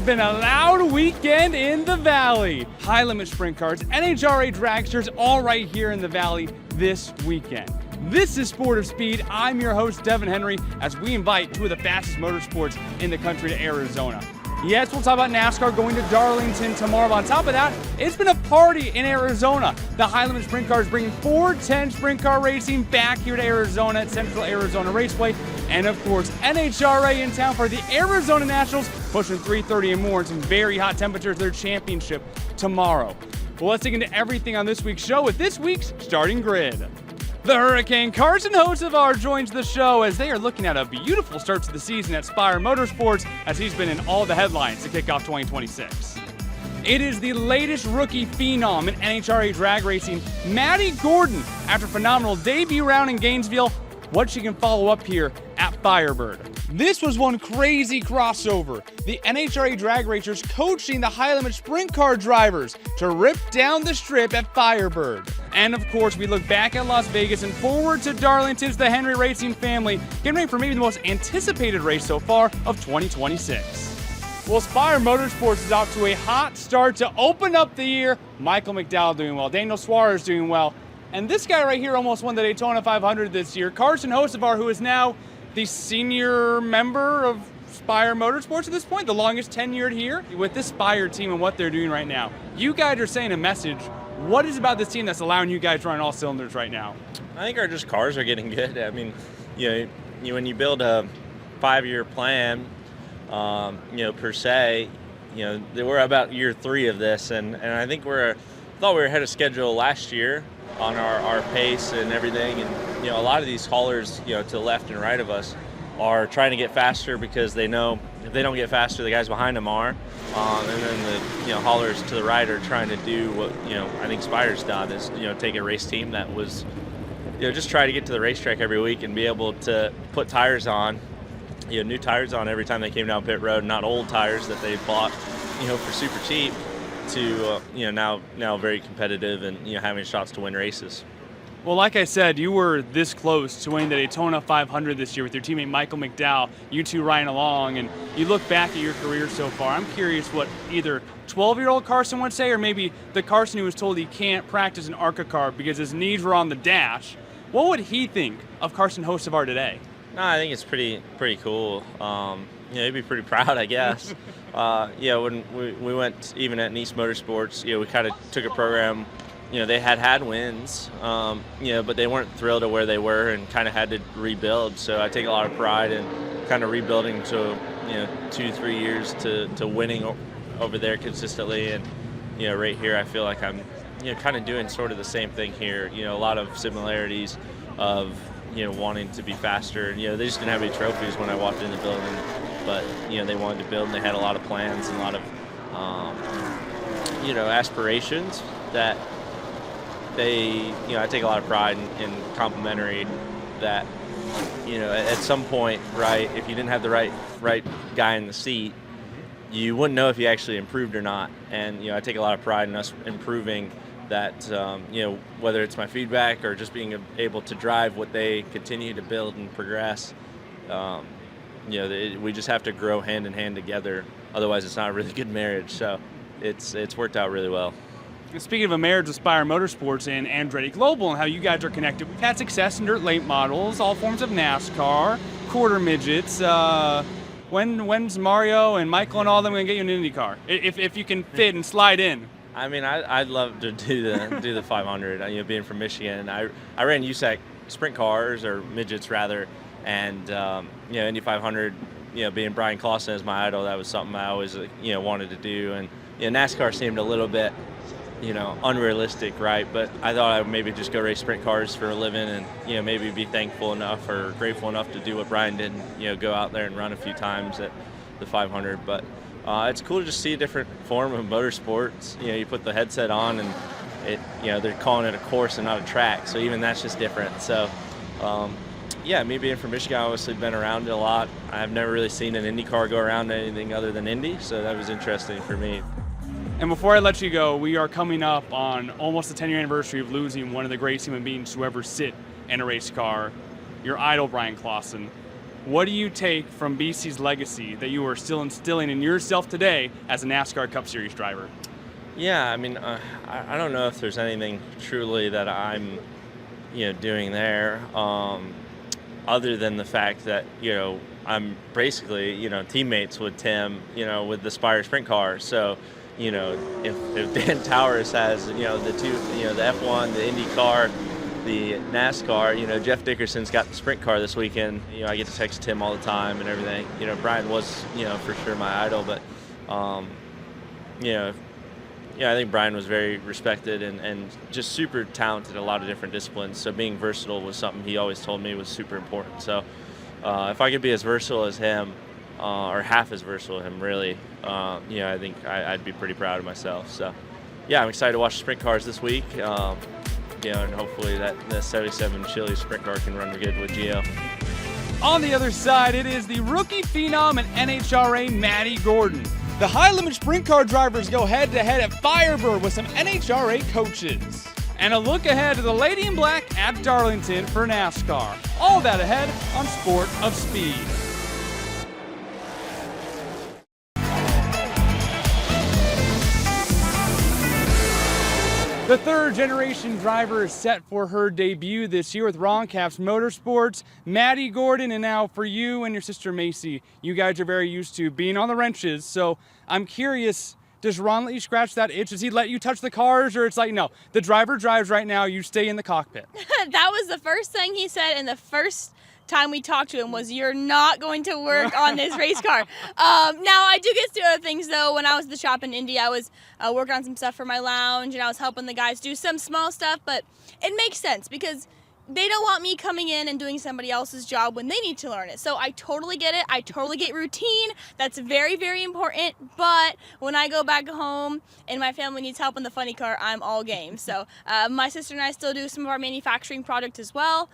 been a loud weekend in the Valley. High limit sprint cars, NHRA dragsters, all right here in the Valley this weekend. This is Sport of Speed. I'm your host, Devon Henry, as we invite two of the fastest motorsports in the country to Arizona. Yes, we'll talk about NASCAR going to Darlington tomorrow. But on top of that, it's been a party in Arizona. The high limit sprint cars bringing 410 sprint car racing back here to Arizona at Central Arizona Raceway. And of course, NHRA in town for the Arizona Nationals, pushing 330 and more in some very hot temperatures, their championship tomorrow. Well, let's dig into everything on this week's show with this week's starting grid. The Hurricane Carson Hocevar joins the show as they are looking at a beautiful start to the season at Spire Motorsports, as he's been in all the headlines to kick off 2026. It is the latest rookie phenom in NHRA drag racing, Maddi Gordon, after a phenomenal debut round in Gainesville, what she can follow up here at Firebird. This was one crazy crossover. The NHRA drag racers coaching the high limit sprint car drivers to rip down the strip at Firebird. And of course, we look back at Las Vegas and forward to Darlington to the Henry Racing family, getting ready for maybe the most anticipated race so far of 2026. Well, Spire Motorsports is off to a hot start to open up the year. Michael McDowell doing well, Daniel Suarez doing well, and this guy right here almost won the Daytona 500 this year, Carson Hocevar, who is now the senior member of Spire Motorsports at this point, the longest tenured here. With this Spire team and what they're doing right now, you guys are saying a message. What is about this team that's allowing you guys to run all cylinders right now? I think our just cars are getting good. I mean, when you build a 5-year plan, per se, we're about year 3 of this, and I think thought we were ahead of schedule last year on our pace and everything, and a lot of these haulers, to the left and right of us, are trying to get faster because they know if they don't get faster, the guys behind them are, and then the haulers to the right are trying to do what I think Spire's done is take a race team that was just try to get to the racetrack every week and be able to put tires on, new tires on every time they came down pit road, not old tires that they bought for super cheap, to now very competitive and having shots to win races. Well, like I said, you were this close to winning the Daytona 500 this year with your teammate Michael McDowell, you two riding along, and you look back at your career so far. I'm curious what either 12-year-old Carson would say, or maybe the Carson who was told he can't practice an ARCA car because his knees were on the dash. What would he think of Carson Hocevar today? No, I think it's pretty cool. He'd be pretty proud, I guess. When we went even at Nice Motorsports, we kind of took a program. They had wins, but they weren't thrilled at where they were and kind of had to rebuild. So I take a lot of pride in kind of rebuilding to 2-3 years to winning over there consistently. And right here, I feel like I'm kind of doing sort of the same thing here. A lot of similarities of wanting to be faster. They just didn't have any trophies when I walked in the building, but they wanted to build, and they had a lot of plans and a lot of aspirations that they, I take a lot of pride in complimentary that, at some point, right, if you didn't have the right guy in the seat, you wouldn't know if you actually improved or not. And, I take a lot of pride in us improving that, whether it's my feedback or just being able to drive what they continue to build and progress. We just have to grow hand in hand together. Otherwise, it's not a really good marriage. So it's worked out really well. Speaking of a marriage with Spire Motorsports and Andretti Global and how you guys are connected, we've had success in dirt late models, all forms of NASCAR, quarter midgets. When's Mario and Michael and all of them going to get you an IndyCar? If you can fit and slide in. I mean, I'd love to do the 500. Being from Michigan, I ran USAC sprint cars, or midgets rather, and Indy 500. Being Brian Clausen as my idol, that was something I always wanted to do. And NASCAR seemed a little bit unrealistic, right? But I thought I would maybe just go race sprint cars for a living, and maybe be thankful enough or grateful enough to do what Brian did, and go out there and run a few times at the 500. But it's cool to just see a different form of motorsports. You put the headset on, and they're calling it a course and not a track, so even that's just different. So me being from Michigan, I've obviously been around it a lot. I've never really seen an Indy car go around anything other than Indy, so that was interesting for me. And before I let you go, we are coming up on almost the 10-year anniversary of losing one of the greatest human beings to ever sit in a race car, your idol, Brian Clausen. what do you take from BC's legacy that you are still instilling in yourself today as a NASCAR Cup Series driver? Yeah, I mean, I don't know if there's anything truly that I'm, doing there, other than the fact that, I'm basically, teammates with Tim, with the Spire sprint car. So, if Dan Towers has, the two, the F1, the Indy car, the NASCAR, Jeff Dickerson's got the sprint car this weekend. I get to text Tim all the time and everything. Brian was, for sure my idol, but, I think Brian was very respected and just super talented in a lot of different disciplines. So being versatile was something he always told me was super important. So if I could be as versatile as him, or half as versatile as him, really, I think I'd be pretty proud of myself. So, yeah, I'm excited to watch the sprint cars this week. And hopefully the 77 Chili sprint car can run good with Gio. On the other side, it is the rookie phenom and NHRA Maddi Gordon. The high-limit sprint car drivers go head-to-head at Firebird with some NHRA coaches. And a look ahead to the Lady in Black at Darlington for NASCAR. All that ahead on Sport of Speed. The third-generation driver is set for her debut this year with Ron-Cap's Motorsports. Maddi Gordon, and now for you and your sister Macy, you guys are very used to being on the wrenches. So I'm curious, does Ron let you scratch that itch? Does he let you touch the cars, or it's like, no, the driver drives right now, you stay in the cockpit? That was the first thing he said, and the first time we talked to him was, you're not going to work on this race car. Now, I do get to do other things, though. When I was at the shop in Indy, I was working on some stuff for my lounge, and I was helping the guys do some small stuff, but it makes sense because they don't want me coming in and doing somebody else's job when they need to learn it. So I totally get it. I totally get routine. That's very, very important. But when I go back home and my family needs help in the funny car, I'm all game. So my sister and I still do some of our manufacturing product as well.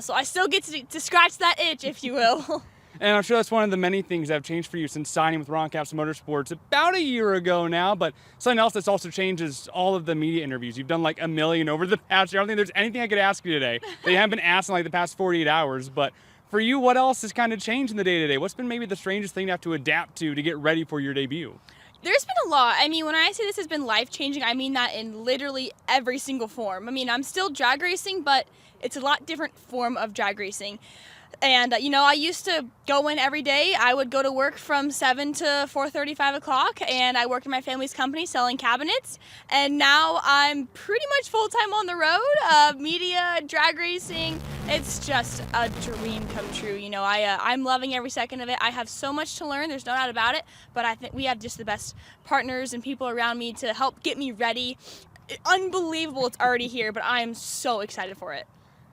So I still get to scratch that itch, if you will. And I'm sure that's one of the many things that have changed for you since signing with Ron-Cap's Motorsports about a year ago now. But something else that's also changed is all of the media interviews. You've done like a million over the past year. I don't think there's anything I could ask you today that you haven't been asked in like the past 48 hours. But for you, what else has kind of changed in the day-to-day? What's been maybe the strangest thing you have to adapt to get ready for your debut? There's been a lot. I mean, when I say this has been life-changing, I mean that in literally every single form. I mean, I'm still drag racing, but it's a lot different form of drag racing. And, I used to go in every day. I would go to work from 7 to 4:30, 5 o'clock, and I worked in my family's company selling cabinets. And now I'm pretty much full-time on the road, media, drag racing. It's just a dream come true. I'm loving every second of it. I have so much to learn. There's no doubt about it. But I think we have just the best partners and people around me to help get me ready. Unbelievable it's already here, but I am so excited for it.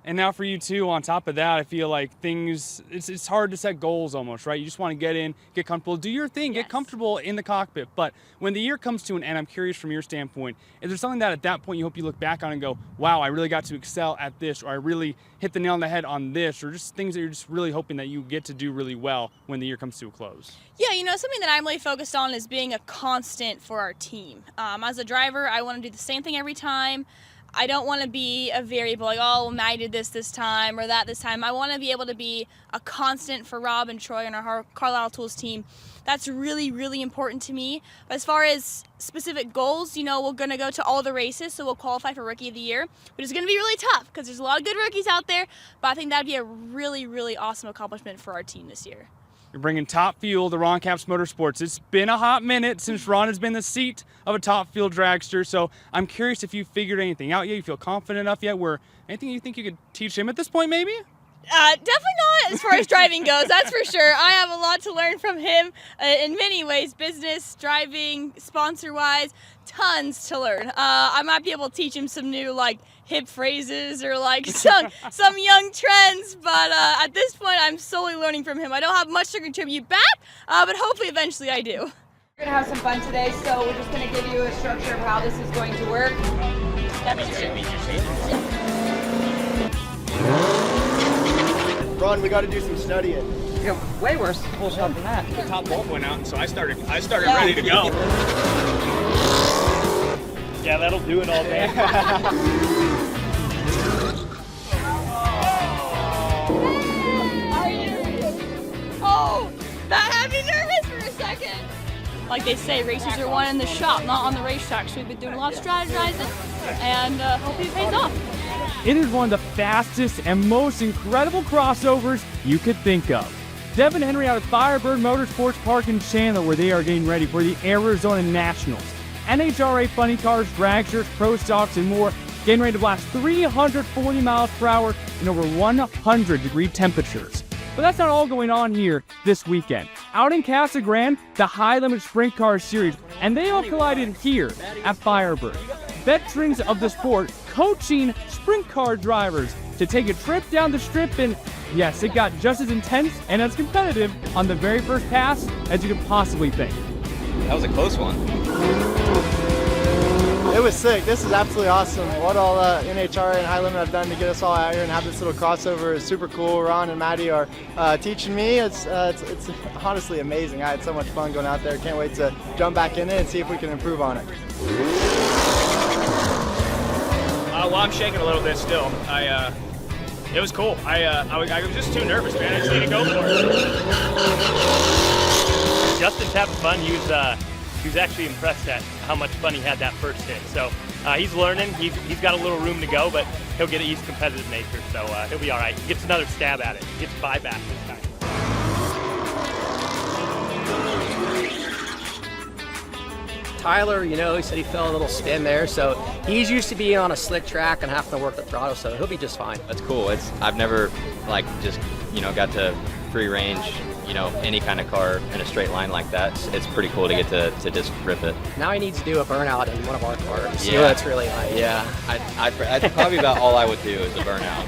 And now for you too, on top of that, I feel like it's hard to set goals almost, right? You just want to get in, get comfortable, do your thing, get comfortable in the cockpit. But when the year comes to an end, I'm curious from your standpoint, is there something that at that point you hope you look back on and go, wow, I really got to excel at this, or I really hit the nail on the head on this, or just things that you're just really hoping that you get to do really well when the year comes to a close? Yeah, something that I'm really focused on is being a constant for our team. As a driver, I want to do the same thing every time. I don't want to be a variable like, oh, Maddi did this time or that this time. I want to be able to be a constant for Rob and Troy and our Carlisle Tools team. That's really, really important to me. But as far as specific goals, we're going to go to all the races, so we'll qualify for Rookie of the Year, which is going to be really tough because there's a lot of good rookies out there. But I think that'd be a really, really awesome accomplishment for our team this year. You're bringing top fuel to Ron-Cap's Motorsports. It's been a hot minute since Ron has been the seat of a top fuel dragster, so I'm curious if you figured anything out yet. You feel confident enough yet where anything you think you could teach him at this point maybe? Definitely not as far as driving goes, that's for sure. I have a lot to learn from him in many ways, business, driving, sponsor-wise, tons to learn. I might be able to teach him some new hip phrases or some young trends, but at this point I'm solely learning from him. I don't have much to contribute back, but hopefully eventually I do. We're going to have some fun today, so we're just going to give you a structure of how this is going to work. Ron, we got to do some studying. Yeah, way worse full shot than that. The top bolt went out, so I started ready to go. Yeah, that'll do it all day. That had me nervous for a second. Like they say, races are won in the shop, not on the racetrack. So we've been doing a lot of strategizing, and hopefully it pays off. It is one of the fastest and most incredible crossovers you could think of. Devon Henry out of Firebird Motorsports Park in Chandler, where they are getting ready for the Arizona Nationals. NHRA funny cars, dragsters, pro stocks, and more, getting ready to blast 340 miles per hour in over 100-degree temperatures. But that's not all going on here this weekend. Out in Casa Grande, the High Limit Sprint Car Series, and they all collided here at Firebird. Veterans of the sport coaching sprint car drivers to take a trip down the strip, and yes, it got just as intense and as competitive on the very first pass as you could possibly think. That was a close one. It was sick. This is absolutely awesome. What all NHRA and High Limit have done to get us all out here and have this little crossover is super cool. Ron and Maddi are teaching me. It's honestly amazing. I had so much fun going out there. Can't wait to jump back in it and see if we can improve on it. Well, I'm shaking a little bit still. It was cool. I was just too nervous, man. I just need to go for it. Justin's having fun. He was actually impressed at how much fun he had that first hit. So he's learning. He's got a little room to go, but he'll get it. He's competitive nature, so he'll be all right. He gets another stab at it. He gets 5 back this time. Tyler, you know, he said he felt a little spin there, so he's used to being on a slick track and having to work the throttle, so he'll be just fine. That's cool. I've never just got to free range, any kind of car in a straight line like that. It's pretty cool to get to just rip it. Now he needs to do a burnout in one of our cars. See what it's really like. Yeah, I'd probably about all I would do is a burnout.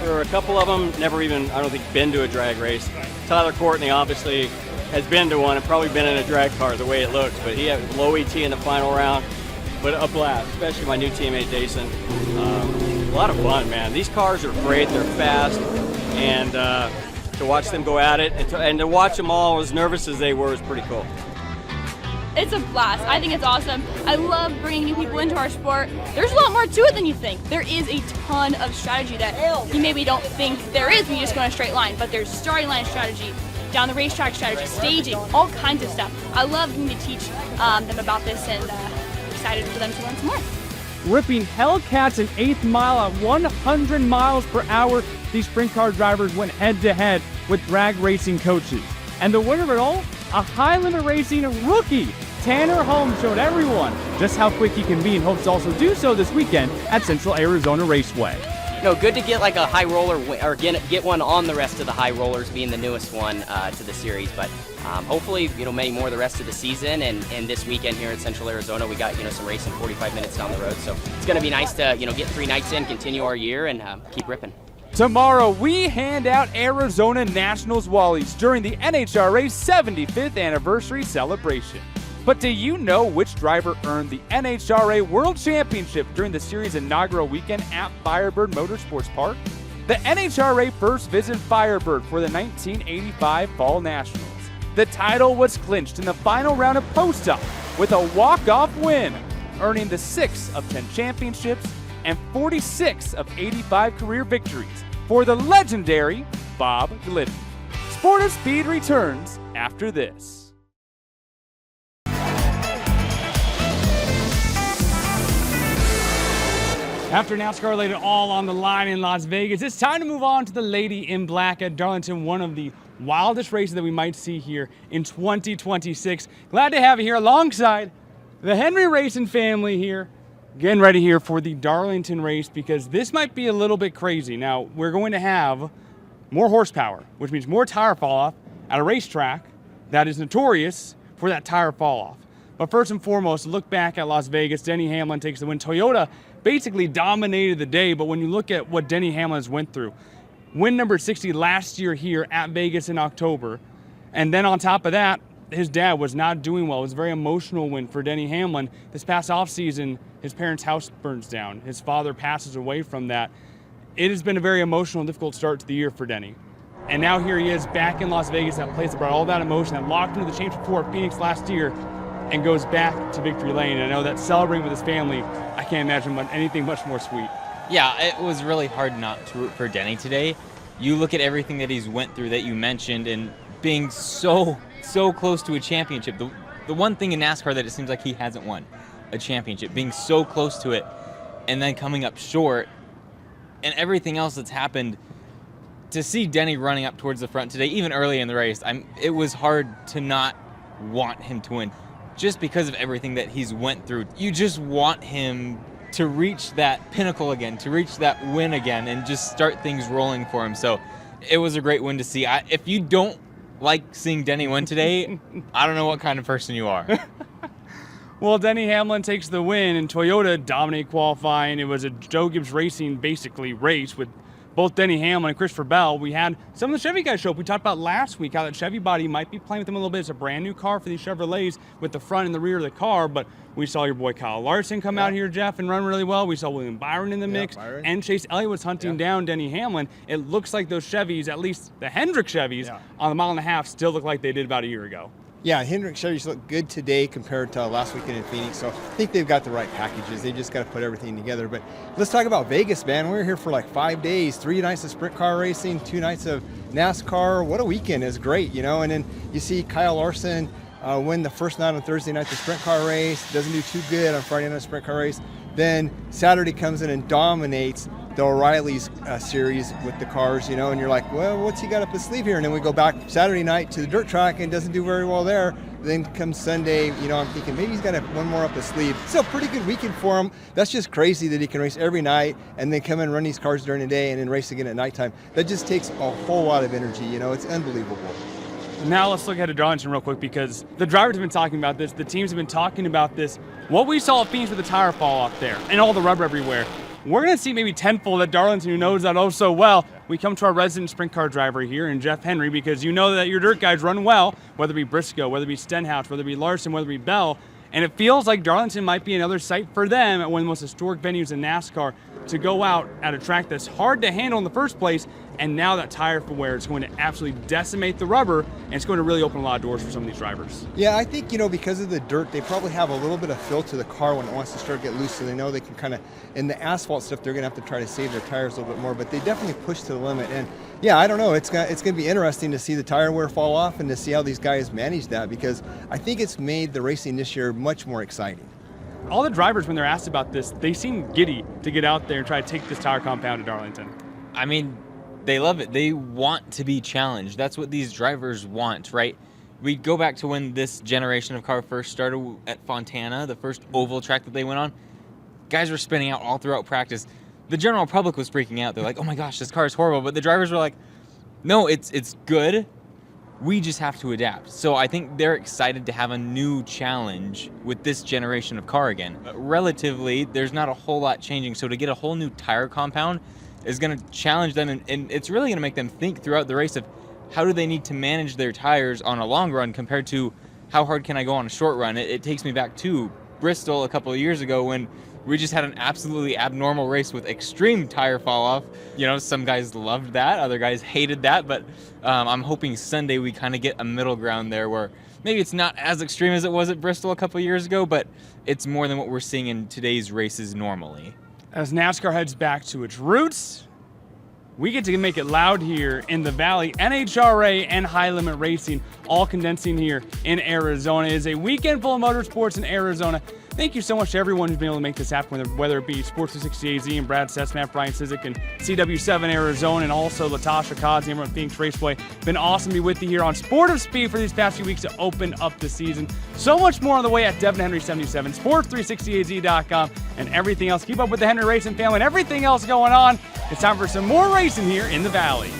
There were a couple of them never even, I don't think, been to a drag race. Tyler Courtney obviously has been to one and probably been in a drag car the way it looks, but he had low ET in the final round, but a blast, especially my new teammate Jason. A lot of fun, man. These cars are great, they're fast, and to watch them go at it and to watch them all as nervous as they were is pretty cool. It's a blast. I think it's awesome. I love bringing new people into our sport. There's a lot more to it than you think. There is a ton of strategy that you maybe don't think there is when you just go in a straight line, but there's starting line strategy, down the racetrack strategy, staging, all kinds of stuff. I love getting to teach them about this, and excited for them to learn some more. Ripping Hellcats an 8th mile at 100 miles per hour, these sprint car drivers went head-to-head with drag racing coaches. And the winner of it all, a High Limit Racing rookie. Tanner Holmes showed everyone just how quick he can be and hopes to also do so this weekend at Central Arizona Raceway. Good to get like a high roller, or get one on the rest of the high rollers, being the newest one to the series. But hopefully, many more the rest of the season. And this weekend here in Central Arizona, we got some racing 45 minutes down the road. So it's going to be nice to get 3 nights in, continue our year, and keep ripping. Tomorrow, we hand out Arizona Nationals Wallies during the NHRA 75th anniversary celebration. But do you know which driver earned the NHRA World Championship during the series' inaugural weekend at Firebird Motorsports Park? The NHRA first visited Firebird for the 1985 Fall Nationals. The title was clinched in the final round of post-up with a walk-off win, earning the 6th of 10 championships and 46 of 85 career victories for the legendary Bob Glidden. Sport of Speed returns after this. After NASCAR laid it all on the line in Las Vegas, it's time to move on to the Lady in Black at Darlington, one of the wildest races that we might see here in 2026. Glad to have you here alongside the Henry Racing family here, getting ready here for the Darlington race, because this might be a little bit crazy. Now, we're going to have more horsepower, which means more tire fall off at a racetrack that is notorious for that tire fall off. But first and foremost, look back at Las Vegas. Denny Hamlin takes the win. Toyota basically dominated the day, but when you look at what Denny Hamlin has went through, win number 60 last year here at Vegas in October, and then on top of that, his dad was not doing well. It was a very emotional win for Denny Hamlin. This past offseason, his parents' house burns down. His father passes away from that. It has been a very emotional and difficult start to the year for Denny. And now here he is back in Las Vegas, that place that brought all that emotion, that locked into the championship before Phoenix last year, and goes back to victory lane. And I know that celebrating with his family, I can't imagine anything much more sweet. Yeah, it was really hard not to root for Denny today. You look at everything that he's went through that you mentioned, and being so close to a championship. The one thing in NASCAR that it seems like he hasn't won, a championship, being so close to it and then coming up short, and everything else that's happened. To see Denny running up towards the front today, even early in the race, it was hard to not want him to win, just because of everything that he's went through. You just want him to reach that pinnacle again, to reach that win again, and just start things rolling for him. So it was a great win to see. If you don't like seeing Denny win today, I don't know what kind of person you are. Well, Denny Hamlin takes the win, and Toyota dominate qualifying. It was a Joe Gibbs Racing basically race with both Denny Hamlin and Christopher Bell. We had some of the Chevy guys show up. We talked about last week how that Chevy body might be playing with them a little bit. It's a brand new car for these Chevrolets with the front and the rear of the car, but we saw your boy Kyle Larson come out here, Jeff, and run really well. We saw William Byron in the mix, and Chase Elliott was hunting down Denny Hamlin. It looks like those Chevys, at least the Hendrick Chevys, on the mile and a half still look like they did about a year ago. Yeah, Hendrick Chevys look good today compared to last weekend in Phoenix, so I think they've got the right packages. They just got to put everything together. But let's talk about Vegas, man. We were here for like 5 days, 3 nights of sprint car racing, 2 nights of NASCAR. What a weekend. It was great, you know. And then you see Kyle Larson win the first night on Thursday night the sprint car race, doesn't do too good on Friday night sprint car race. Then Saturday comes in and dominates the O'Reilly's series with the cars, you know, and you're like, well, what's he got up his sleeve here? And then we go back Saturday night to the dirt track and doesn't do very well there. Then comes Sunday, you know, I'm thinking maybe he's got one more up his sleeve. It's a pretty good weekend for him. That's just crazy that he can race every night and then come and run these cars during the day and then race again at nighttime. That just takes a whole lot of energy, you know, it's unbelievable. Now let's look ahead to Darlington real quick, because the drivers have been talking about this, the teams have been talking about this. What we saw at Phoenix with the tire fall off there and all the rubber everywhere, we're going to see maybe tenfold at Darlington, who knows that oh so well. We come to our resident sprint car driver here in Jeff Henry, because you know that your dirt guys run well, whether it be Briscoe, whether it be Stenhouse, whether it be Larson, whether it be Bell. And it feels like Darlington might be another site for them at one of the most historic venues in NASCAR to go out at a track that's hard to handle in the first place. And now that tire for wear is going to absolutely decimate the rubber, and it's going to really open a lot of doors for some of these drivers. Yeah, I think, you know, because of the dirt, they probably have a little bit of feel to the car when it wants to start to get loose, so they know they can kind of, in the asphalt stuff, they're going to have to try to save their tires a little bit more, but they definitely push to the limit. And yeah, I don't know, it's going to be interesting to see the tire wear fall off and to see how these guys manage that, because I think it's made the racing this year much more exciting. All the drivers, when they're asked about this, they seem giddy to get out there and try to take this tire compound to Darlington. I mean, they love it. They want to be challenged. That's what these drivers want, right? We go back to when this generation of car first started at Fontana, the first oval track that they went on. Guys were spinning out all throughout practice. The general public was freaking out. They're like, oh my gosh, this car is horrible. But the drivers were like, no, it's good. We just have to adapt. So I think they're excited to have a new challenge with this generation of car again. Relatively, there's not a whole lot changing. So to get a whole new tire compound is going to challenge them, and it's really going to make them think throughout the race of how do they need to manage their tires on a long run compared to how hard can I go on a short run. It takes me back to Bristol a couple of years ago when we just had an absolutely abnormal race with extreme tire fall off. You know, some guys loved that, other guys hated that, but I'm hoping Sunday we kind of get a middle ground there where maybe it's not as extreme as it was at Bristol a couple of years ago, but it's more than what we're seeing in today's races normally. As NASCAR heads back to its roots, we get to make it loud here in the Valley. NHRA and High Limit Racing all condensing here in Arizona. It is a weekend full of motorsports in Arizona. Thank you so much to everyone who's been able to make this happen, whether it be Sports 360 AZ and Brad Sesmat, Brian Sizik, and CW7 Arizona, and also Latasha Kazi and Phoenix Raceway. Been awesome to be with you here on Sport of Speed for these past few weeks to open up the season. So much more on the way at Devon Henry 77, Sports360AZ.com, and everything else. Keep up with the Henry Racing family and everything else going on. It's time for some more racing here in the Valley.